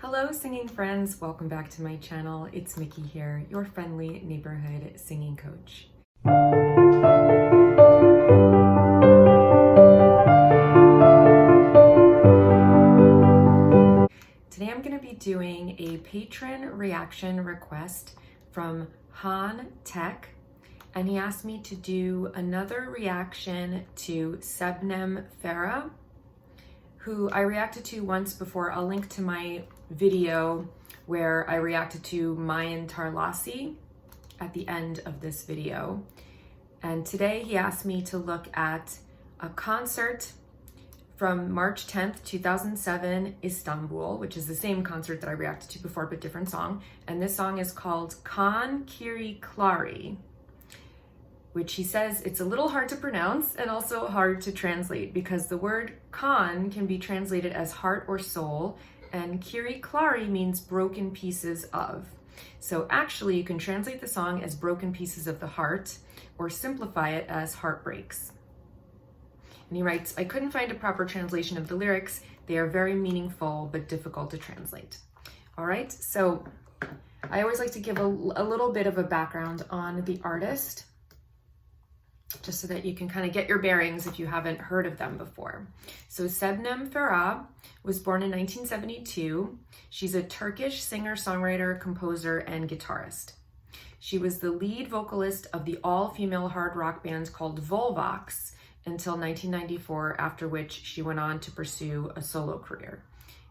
Hello singing friends, welcome back to my channel. It's Mickey here, your friendly neighborhood singing coach. Today I'm going to be doing a patron reaction request from Han Tech, and he asked me to do another reaction to Sebnem Ferah, who I reacted to once before. I'll link to my video where I reacted to Mayan Tarlasi at the end of this video. And today he asked me to look at a concert from March 10th, 2007, Istanbul, which is the same concert that I reacted to before, but different song. And this song is called Kiriklari, which he says it's a little hard to pronounce and also hard to translate because the word kan can be translated as heart or soul, and Kiriklari means broken pieces of. So actually you can translate the song as broken pieces of the heart or simplify it as heartbreaks. And he writes, I couldn't find a proper translation of the lyrics. They are very meaningful but difficult to translate. All right, so I always like to give a little bit of a background on the artist, just so that you can kind of get your bearings if you haven't heard of them before. So Sebnem Ferah was born in 1972. She's a Turkish singer, songwriter, composer, and guitarist. She was the lead vocalist of the all-female hard rock band called Volvox until 1994, after which she went on to pursue a solo career.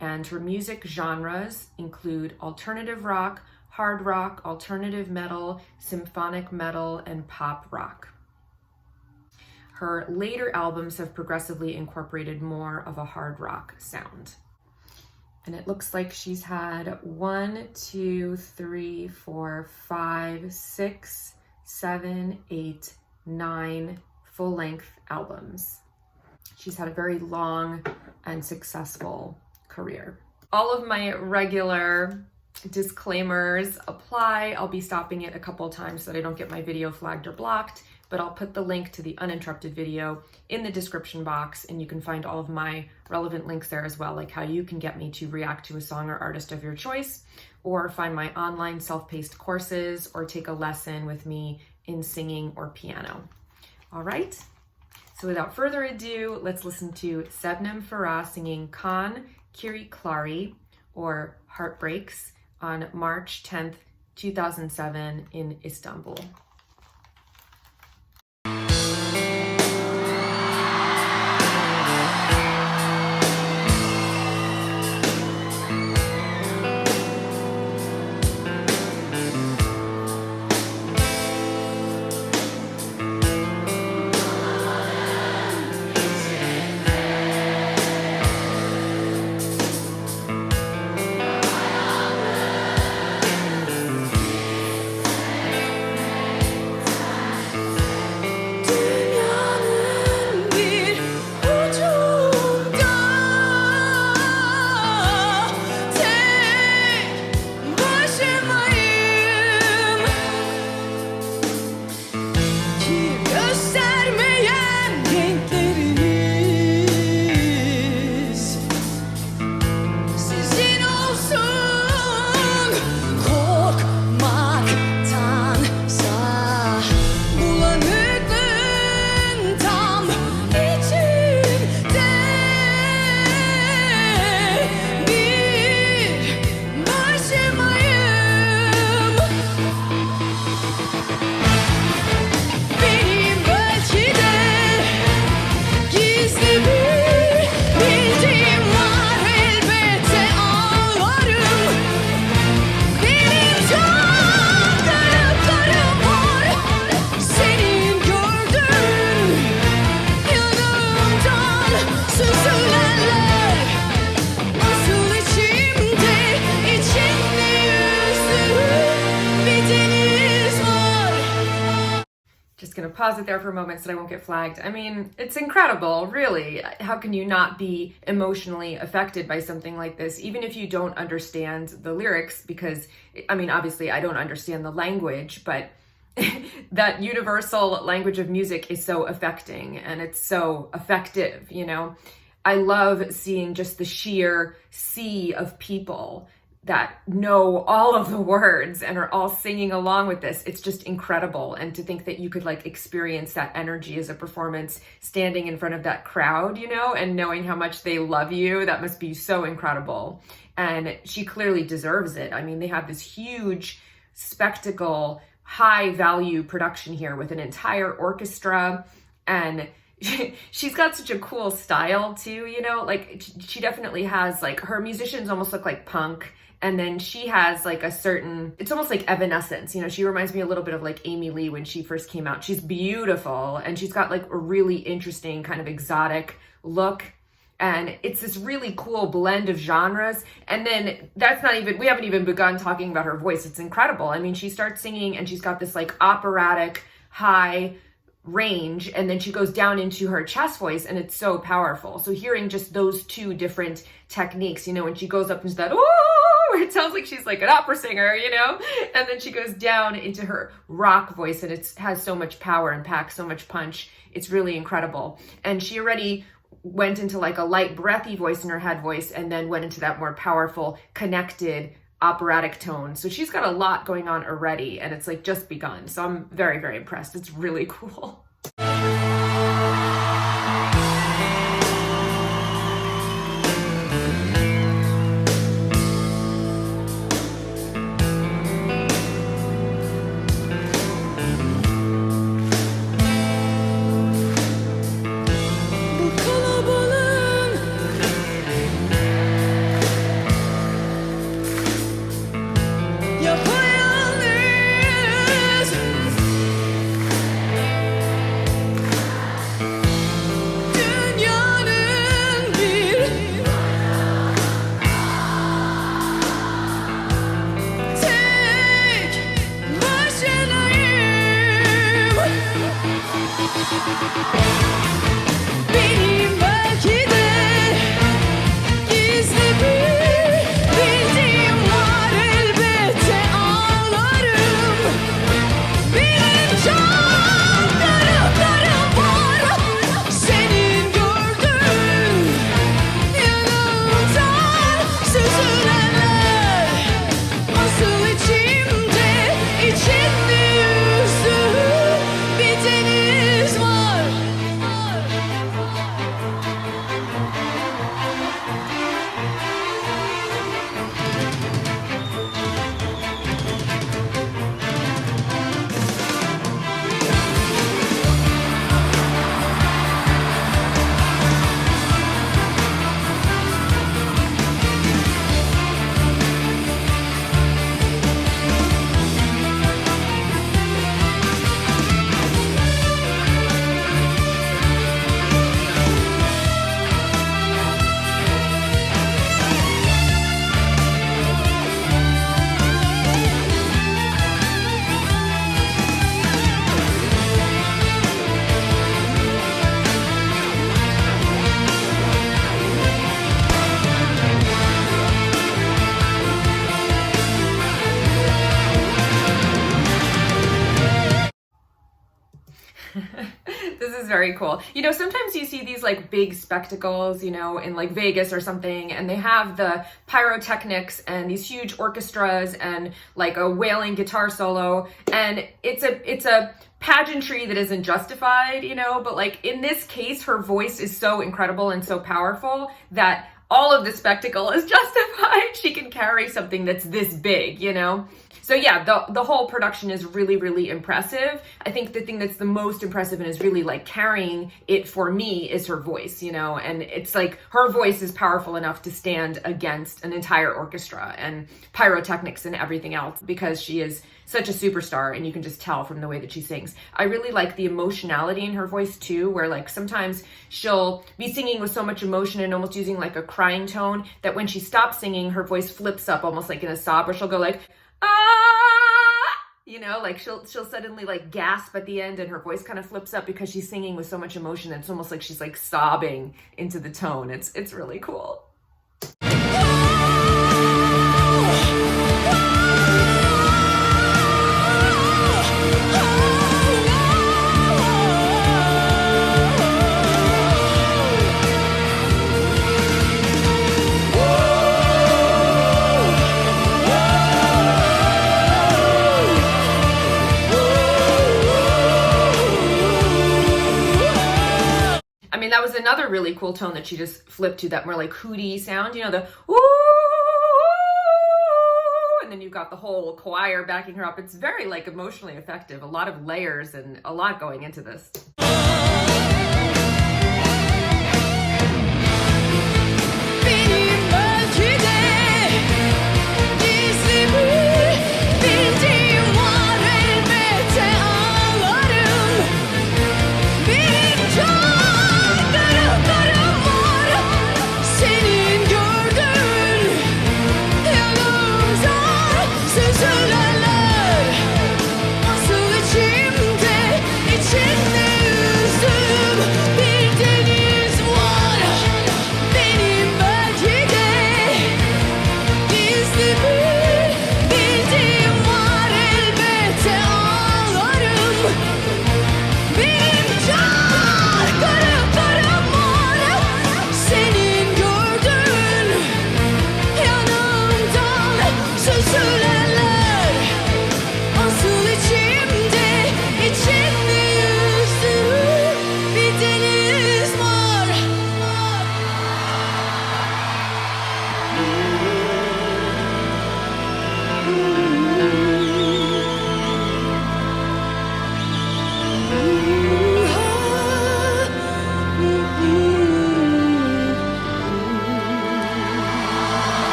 And her music genres include alternative rock, hard rock, alternative metal, symphonic metal, and pop rock. Her later albums have progressively incorporated more of a hard rock sound. And it looks like she's had 1, 2, 3, 4, 5, 6, 7, 8, 9 full-length albums. She's had a very long and successful career. All of my regular disclaimers apply. I'll be stopping it a couple of times so that I don't get my video flagged or blocked, but I'll put the link to the Uninterrupted video in the description box, and you can find all of my relevant links there as well, like how you can get me to react to a song or artist of your choice, or find my online self-paced courses, or take a lesson with me in singing or piano. All right, so without further ado, let's listen to Sebnem Ferah singing Kiriklari, or Heartbreaks, on March 10th, 2007 in Istanbul. Gonna pause it there for a moment so that I won't get flagged. I mean, it's incredible, really. How can you not be emotionally affected by something like this, even if you don't understand the lyrics? Because, I mean, obviously I don't understand the language, but that universal language of music is so affecting and it's so effective, you know? I love seeing just the sheer sea of people that know all of the words and are all singing along with this. It's just incredible. And to think that you could like experience that energy as a performance standing in front of that crowd, you know, and knowing how much they love you, that must be so incredible. And she clearly deserves it. I mean, they have this huge spectacle, high value production here with an entire orchestra, and she's got such a cool style too, you know, like she definitely has like, her musicians almost look like punk. And then she has like a certain, it's almost like evanescence. You know, she reminds me a little bit of like Amy Lee when she first came out. She's beautiful and she's got like a really interesting kind of exotic look. And it's this really cool blend of genres. And then that's not even, we haven't even begun talking about her voice. It's incredible. I mean, she starts singing and she's got this like operatic high range, and then she goes down into her chest voice, and it's so powerful. So hearing just those two different techniques, you know, when she goes up into that, ooh, it sounds like she's like an opera singer, you know, and then she goes down into her rock voice, and it has so much power and packs so much punch. It's really incredible. And she already went into like a light breathy voice in her head voice, and then went into that more powerful, connected, operatic tone. So she's got a lot going on already, and it's like just begun. So I'm very, very impressed. It's really cool. This is very cool. You know, sometimes you see these like big spectacles, you know, in like Vegas or something, and they have the pyrotechnics and these huge orchestras and like a wailing guitar solo, and it's a pageantry that isn't justified, you know, but like in this case, her voice is so incredible and so powerful that all of the spectacle is justified. She can carry something that's this big, you know? So yeah, the whole production is really, really impressive. I think the thing that's the most impressive and is really like carrying it for me is her voice, you know? And it's like her voice is powerful enough to stand against an entire orchestra and pyrotechnics and everything else, because she is such a superstar, and you can just tell from the way that she sings. I really like the emotionality in her voice too, where like sometimes she'll be singing with so much emotion and almost using like a crying tone that when she stops singing, her voice flips up almost like in a sob, or she'll go like, ah, you know, like she'll suddenly like gasp at the end, and her voice kind of flips up because she's singing with so much emotion that it's almost like she's like sobbing into the tone. It's really cool. that was another really cool tone that she just flipped to, that more like hooty sound, you know, the ooh, and then you've got the whole choir backing her up. It's very like emotionally effective, a lot of layers and a lot going into this.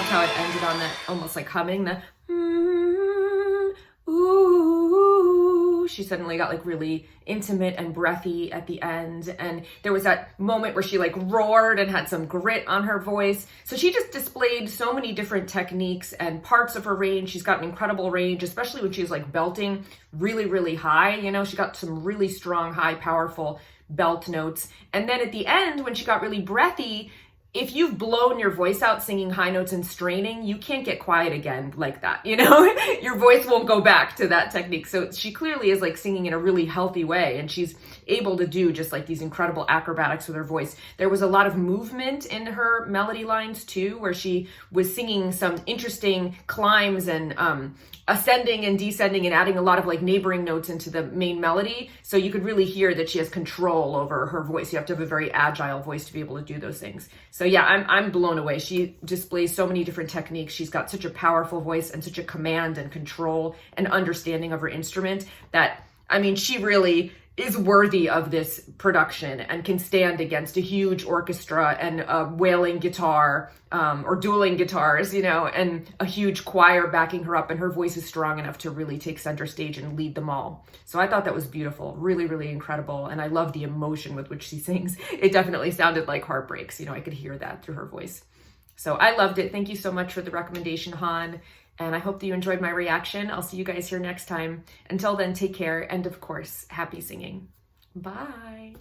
How it ended on that almost like humming, the ooh. She suddenly got like really intimate and breathy at the end, and there was that moment where she like roared and had some grit on her voice. So she just displayed so many different techniques and parts of her range. She's got an incredible range, especially when she's like belting really, really high. You know, she got some really strong, high, powerful belt notes. And then at the end, when she got really breathy, if you've blown your voice out singing high notes and straining, you can't get quiet again like that, you know? Your voice won't go back to that technique. So she clearly is like singing in a really healthy way, and she's able to do just like these incredible acrobatics with her voice. There was a lot of movement in her melody lines too, where she was singing some interesting climbs and ascending and descending and adding a lot of like neighboring notes into the main melody. So you could really hear that she has control over her voice. You have to have a very agile voice to be able to do those things. So yeah, I'm blown away. She displays so many different techniques. She's got such a powerful voice and such a command and control and understanding of her instrument that, I mean, she really is worthy of this production and can stand against a huge orchestra and a wailing guitar or dueling guitars, you know, and a huge choir backing her up, and her voice is strong enough to really take center stage and lead them all. So I thought that was beautiful, really, really incredible. And I love the emotion with which she sings. It definitely sounded like heartbreaks. You know, I could hear that through her voice. So I loved it. Thank you so much for the recommendation, Han. And I hope that you enjoyed my reaction. I'll see you guys here next time. Until then, take care. And of course, happy singing. Bye.